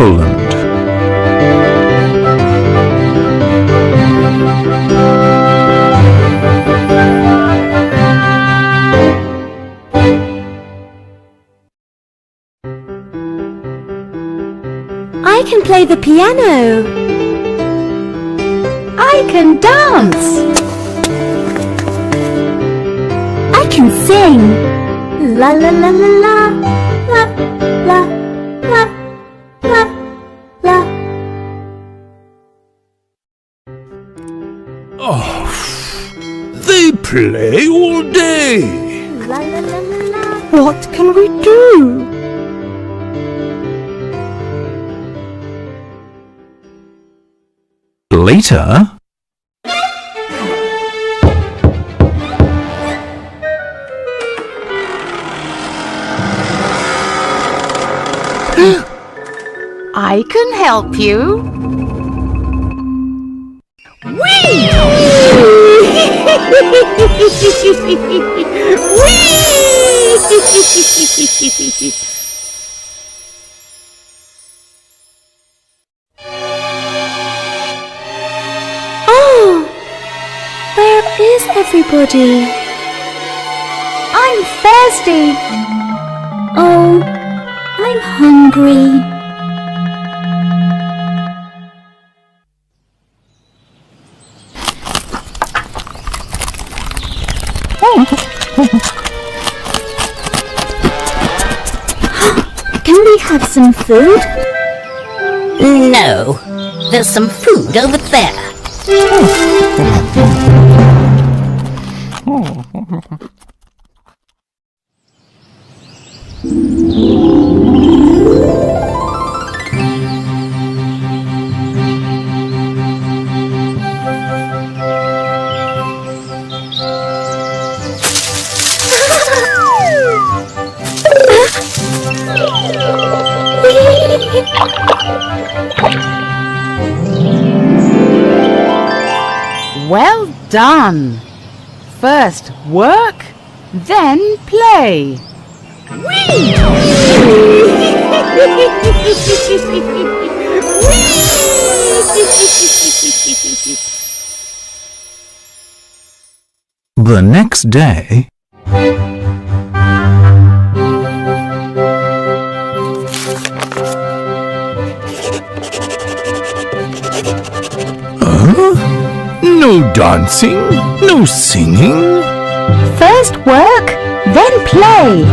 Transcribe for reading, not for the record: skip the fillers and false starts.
Poland. I can play the piano. I can dance. I can sing. La la la la la la la la la la. Oh, they play all day. La la la la la. What can we do? Later, I can help you. Whee! Whee! Where is everybody? I'm thirsty. Oh, I'm hungry. Can we have some food? No, there's some food over there. Well done. First work, then play. Whee! the next day, no dancing, no singing. First work, then play.